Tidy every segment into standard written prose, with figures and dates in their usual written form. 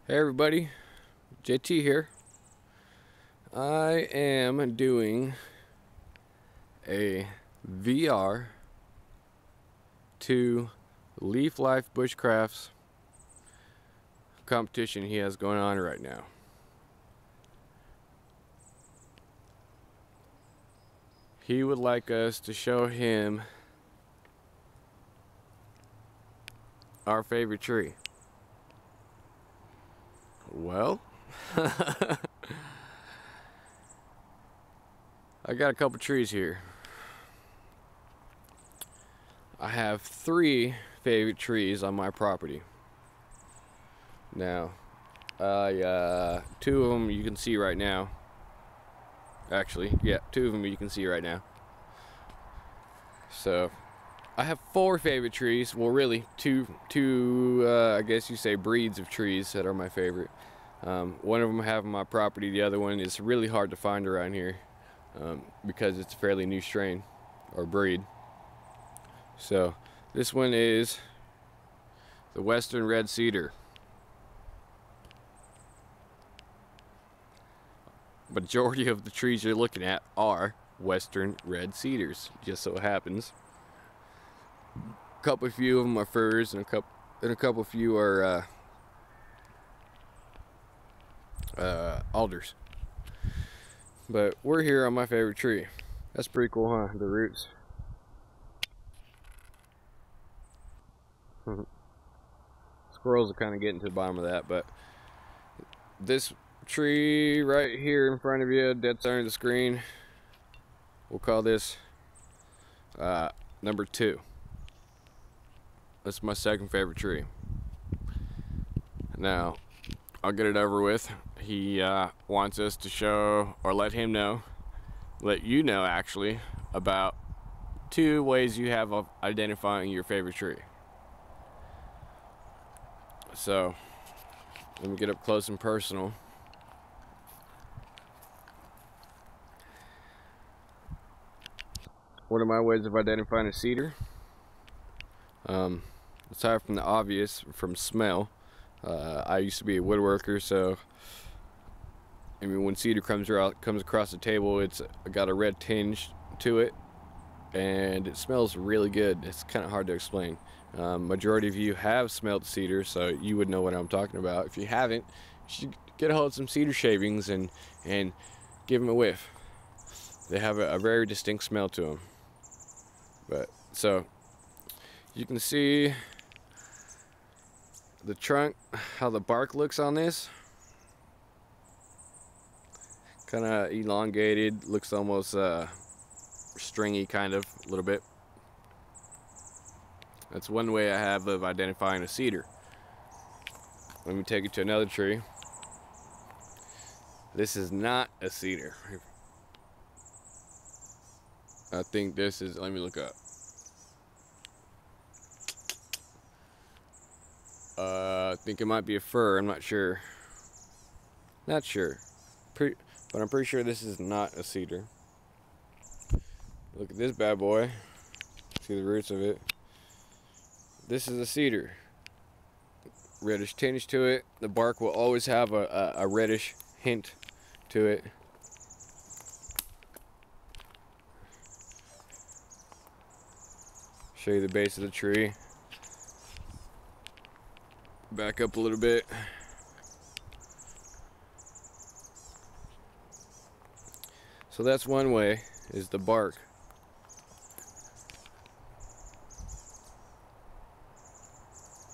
Hey everybody, JT here. I am doing a VR to Leaf Life Bushcraft's competition he has going on right now. He would like us to show him our favorite tree. Well, I got a couple trees here. I have 3 favorite trees on my property. Now, 2 of them you can see right now. Actually, yeah, 2 of them you can see right now. So, I have 4 favorite trees. Well, really, two I guess you say breeds of trees that are my favorite. One of them I have on my property. The other one is really hard to find around here because it's a fairly new strain or breed. So this one is the Wester Red Cedar. Majority of the trees you're looking at are Western Red Cedars, just so it happens. A few of them are firs, and a couple few are alders. But we're here on my favorite tree. That's pretty cool, huh? The roots. Squirrels are kind of getting to the bottom of that, but this tree right here in front of you, dead center of the screen, we'll call this number 2. That's my second favorite tree. Now, I'll get it over with. He wants us to show, or let you know actually, about 2 ways you have of identifying your favorite tree. So, let me get up close and personal. One of my ways of identifying a cedar, aside from the obvious, from smell. I used to be a woodworker, so I mean, when cedar comes across the table, it's got a red tinge to it, and it smells really good. It's kind of hard to explain. Majority of you have smelled cedar, so you would know what I'm talking about. If you haven't, you should get a hold of some cedar shavings and give them a whiff. They have a very distinct smell to them. But so you can see the trunk, how the bark looks on this. Kind of elongated, looks almost stringy, kind of, a little bit. That's one way I have of identifying a cedar. Let me take you to another tree. This is not a cedar. I think this is, let me look up. I think it might be a fir, I'm not sure. Not sure. But I'm pretty sure this is not a cedar. Look at this bad boy. See the roots of it. This is a cedar. Reddish tinge to it. The bark will always have a reddish hint to it. Show you the base of the tree. Back up a little bit. So that's one way, is the bark.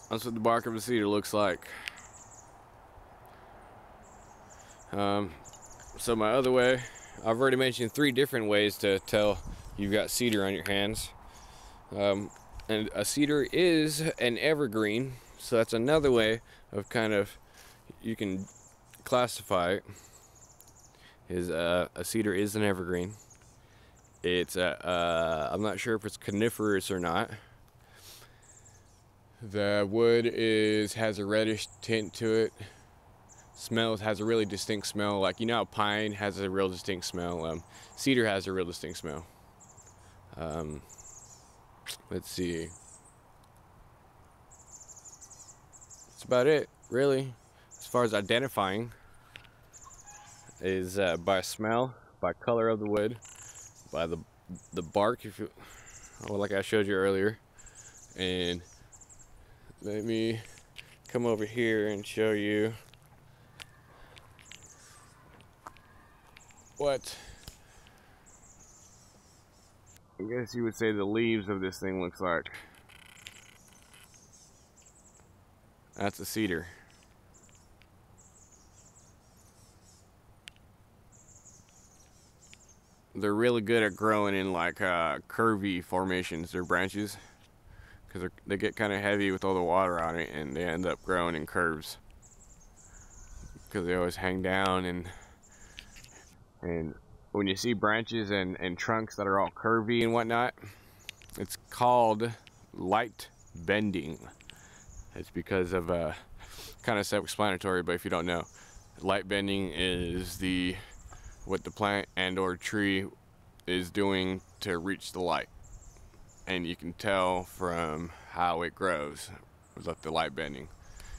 That's what the bark of a cedar looks like. So my other way, I've already mentioned 3 different ways to tell you've got cedar on your hands. And a cedar is an evergreen, so that's another way of kind of, you can classify it. A cedar is an evergreen. It's I'm not sure if it's coniferous or not. The wood has a reddish tint to it. Has a really distinct smell. Like, you know how pine has a real distinct smell. Cedar has a real distinct smell. Let's see. That's about it, really. far as identifying is by smell, by color of the wood, by the bark, if you, well, like I showed you earlier. And let me come over here and show you what I guess you would say the leaves of this thing looks like. That's a cedar. They're really good at growing in like curvy formations, their branches, because they get kind of heavy with all the water on it, and they end up growing in curves because they always hang down. And when you see branches and trunks that are all curvy and whatnot, it's called light bending. It's because of kind of self-explanatory, but if you don't know, light bending is what the plant and or tree is doing to reach the light, and you can tell from how it grows with the light bending.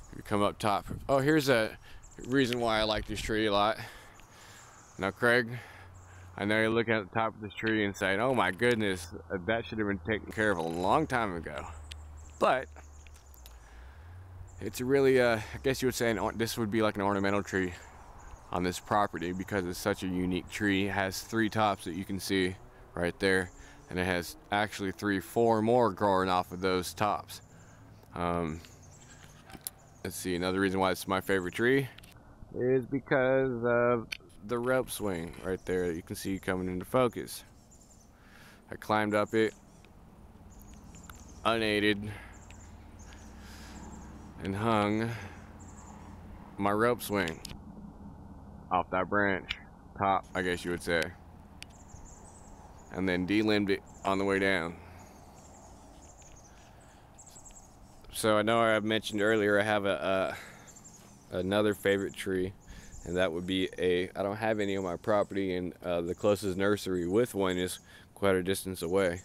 If you come up top, oh, here's a reason why I like this tree a lot. Now, Craig, I know you're looking at the top of this tree and saying, oh my goodness, that should have been taken care of a long time ago. But it's a really, I guess you would say this would be like an ornamental tree on this property because it's such a unique tree. It has 3 tops that you can see right there, and it has actually 4 more growing off of those tops. Let's see, another reason why it's my favorite tree is because of the rope swing right there that you can see coming into focus. I climbed up it unaided and hung my rope swing off that branch top, I guess you would say, and then de-limbed it on the way down. So I know I've mentioned earlier I have another favorite tree, and that would be I don't have any on my property, and the closest nursery with one is quite a distance away,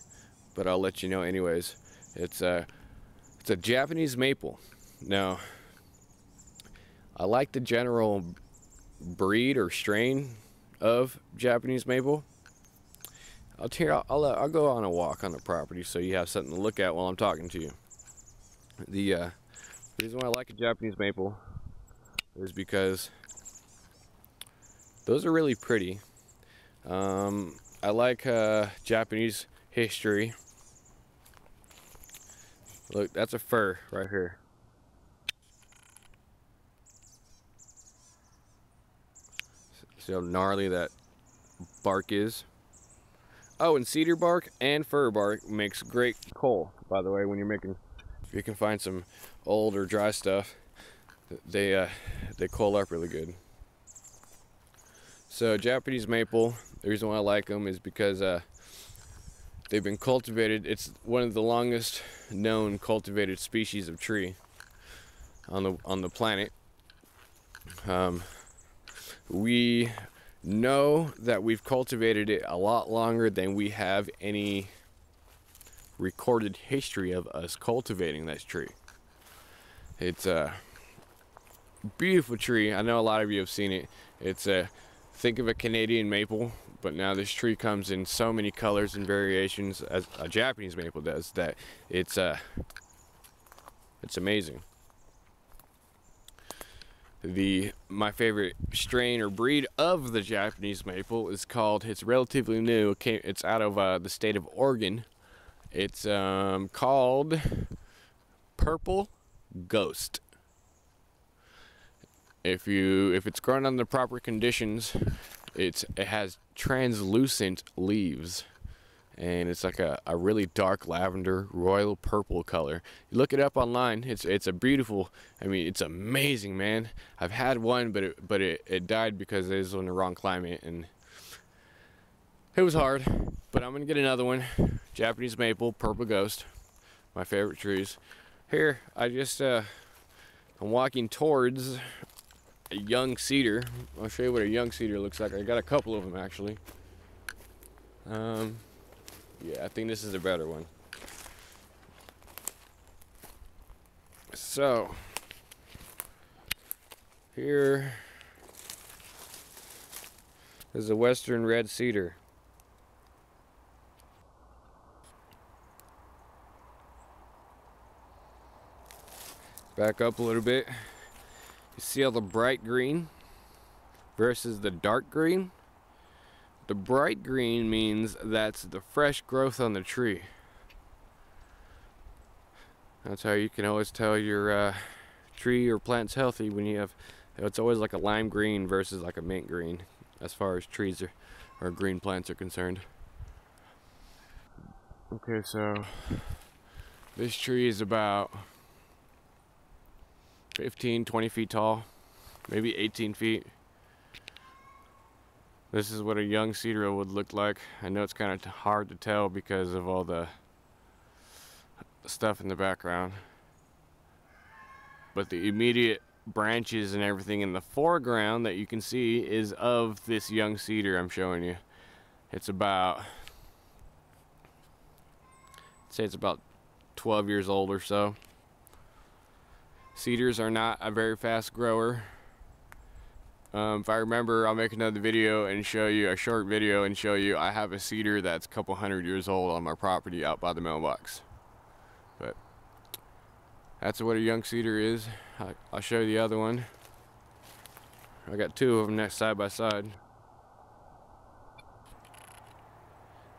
but I'll let you know anyways. It's a Japanese maple. Now, I like the general breed or strain of Japanese maple. I'll go on a walk on the property so you have something to look at while I'm talking to you. The reason why I like a Japanese maple is because those are really pretty. I like Japanese history. Look, that's a fir right here. See how gnarly that bark is? Oh, and cedar bark and fir bark makes great coal, by the way. When you're making, if you can find some old or dry stuff, they coal up really good. So Japanese maple, the reason why I like them is because they've been cultivated. It's one of the longest known cultivated species of tree on the planet. We know that we've cultivated it a lot longer than we have any recorded history of us cultivating this tree. It's a beautiful tree. I know a lot of you have seen it. Think of a Canadian maple, but now this tree comes in so many colors and variations as a Japanese maple does that it's amazing. My favorite strain or breed of the Japanese maple is called, it's relatively new, it's out of the state of Oregon. It's called Purple Ghost. If it's grown under the proper conditions, it has translucent leaves, and it's like a really dark lavender, royal purple color. You look it up online. It's a beautiful. I mean, it's amazing, man. I've had one, but it died because it was in the wrong climate, and it was hard. But I'm gonna get another one. Japanese maple, purple ghost, my favorite trees. Here, I'm walking towards a young cedar. I'll show you what a young cedar looks like. I got a couple of them actually. Yeah, I think this is a better one. So Here is a Western Red Cedar. Back up a little bit. You see all the bright green versus the dark green? The bright green means that's the fresh growth on the tree. That's how you can always tell your tree or plant's healthy when you have, it's always like a lime green versus like a mint green as far as trees or green plants are concerned. Okay, so this tree is about 15, 20 feet tall, maybe 18 feet. This is what a young cedar would look like. I know it's kind of hard to tell because of all the stuff in the background, but the immediate branches and everything in the foreground that you can see is of this young cedar I'm showing you. It's about, I'd say it's about 12 years old or so. Cedars are not a very fast grower. If I remember, I'll make another video and show you a short video and show you I have a cedar that's a couple hundred years old on my property out by the mailbox. But that's what a young cedar is. I'll show you the other one. I got two of them next side by side.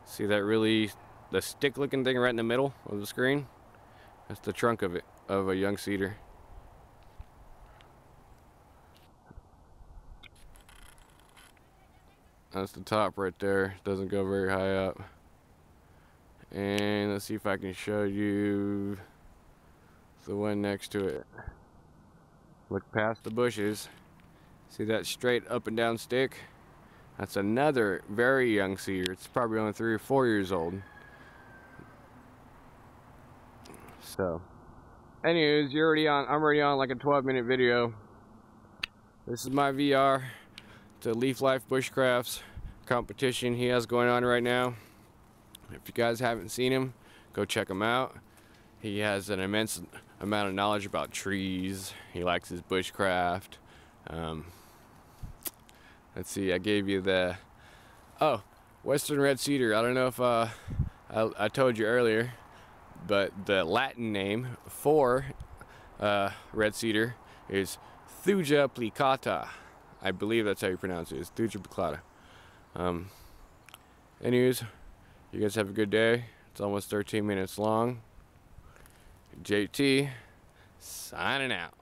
See that the stick looking thing right in the middle of the screen? That's the trunk of it, of a young cedar. That's the top right there. Doesn't go very high up. And let's see if I can show you the one next to it. Look past the bushes. See that straight up and down stick? That's another very young cedar. It's probably only 3 or 4 years old. So, anyways, I'm already on like a 12-minute video. This is my VR to Leaf Life Bushcraft's competition he has going on right now. If you guys haven't seen him, go check him out. He has an immense amount of knowledge about trees. He likes his bushcraft. Let's see, I gave you the Western Red Cedar. I don't know if I told you earlier, but the Latin name for red cedar is Thuja Plicata. I believe that's how you pronounce it. It's Thuja Plicata. Anyways, you guys have a good day. It's almost 13 minutes long. JT signing out.